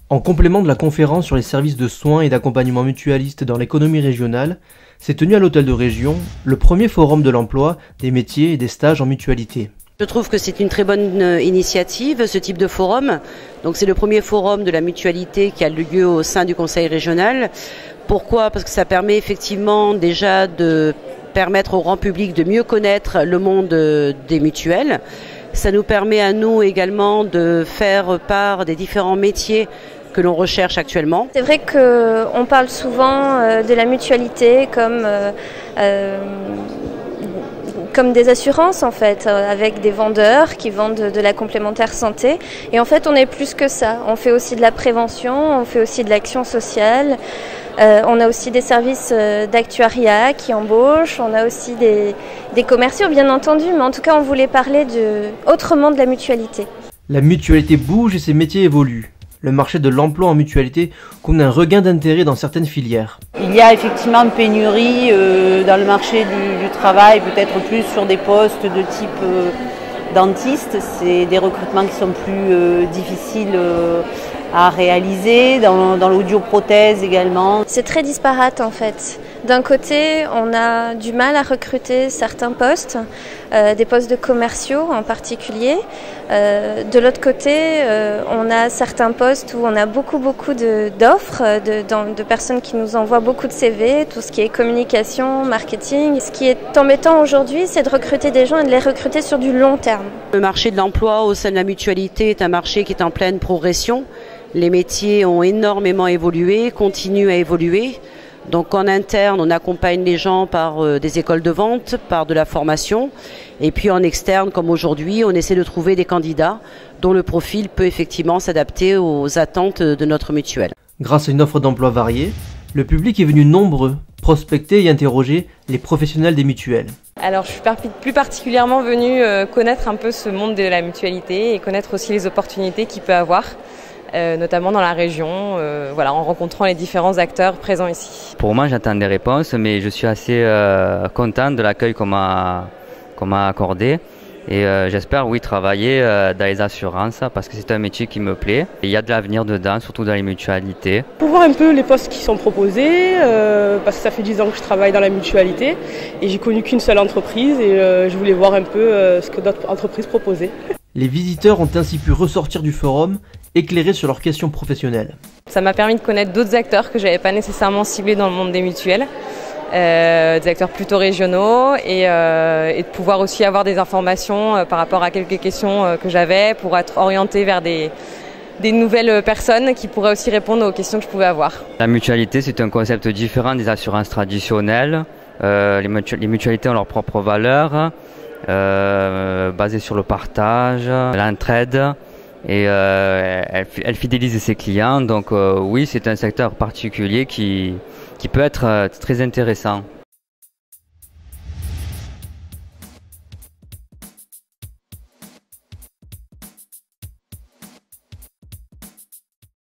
En complément de la conférence sur les services de soins et d'accompagnement mutualiste dans l'économie régionale, s'est tenu à l'Hôtel de Région le premier forum de l'emploi, des métiers et des stages en mutualité. Je trouve que c'est une très bonne initiative, ce type de forum. Donc c'est le premier forum de la mutualité qui a lieu au sein du Conseil régional. Pourquoi ? Parce que ça permet effectivement déjà de permettre au grand public de mieux connaître le monde des mutuelles. Ça nous permet à nous également de faire part des différents métiers que l'on recherche actuellement. C'est vrai qu'on parle souvent de la mutualité comme des assurances en fait, avec des vendeurs qui vendent de la complémentaire santé. Et en fait, on est plus que ça. On fait aussi de la prévention, on fait aussi de l'action sociale. On a aussi des services d'actuariat qui embauchent. On a aussi des commerciaux, bien entendu. Mais en tout cas, on voulait parler autrement de la mutualité. La mutualité bouge et ses métiers évoluent. Le marché de l'emploi en mutualité connaît un regain d'intérêt dans certaines filières. Il y a effectivement une pénurie dans le marché du travail, peut-être plus sur des postes de type dentiste. C'est des recrutements qui sont plus difficiles à réaliser, dans l'audioprothèse également. C'est très disparate en fait. D'un côté, on a du mal à recruter certains postes, des postes de commerciaux en particulier. De l'autre côté, on a certains postes où on a beaucoup d'offres, de personnes qui nous envoient beaucoup de CV, tout ce qui est communication, marketing. Ce qui est embêtant aujourd'hui, c'est de recruter des gens et de les recruter sur du long terme. Le marché de l'emploi au sein de la mutualité est un marché qui est en pleine progression. Les métiers ont énormément évolué, continuent à évoluer. Donc en interne, on accompagne les gens par des écoles de vente, par de la formation. Et puis en externe, comme aujourd'hui, on essaie de trouver des candidats dont le profil peut effectivement s'adapter aux attentes de notre mutuelle. Grâce à une offre d'emploi variée, le public est venu nombreux prospecter et interroger les professionnels des mutuelles. Alors je suis plus particulièrement venue connaître un peu ce monde de la mutualité et connaître aussi les opportunités qu'il peut avoir. Notamment dans la région, en rencontrant les différents acteurs présents ici. Pour moi, j'attends des réponses, mais je suis assez content de l'accueil qu'on m'a accordé. Et j'espère, oui, travailler dans les assurances, parce que c'est un métier qui me plaît. Et il y a de l'avenir dedans, surtout dans les mutualités. Pour voir un peu les postes qui sont proposés, parce que ça fait 10 ans que je travaille dans la mutualité, et j'ai connu qu'une seule entreprise, et je voulais voir un peu ce que d'autres entreprises proposaient. Les visiteurs ont ainsi pu ressortir du forum éclairés sur leurs questions professionnelles. Ça m'a permis de connaître d'autres acteurs que je n'avais pas nécessairement ciblés dans le monde des mutuelles, des acteurs plutôt régionaux et de pouvoir aussi avoir des informations par rapport à quelques questions que j'avais pour être orientée vers des nouvelles personnes qui pourraient aussi répondre aux questions que je pouvais avoir. La mutualité, c'est un concept différent des assurances traditionnelles. Les mutualités ont leurs propres valeurs, basées sur le partage, l'entraide. Et elle fidélise ses clients, donc oui, c'est un secteur particulier qui peut être très intéressant.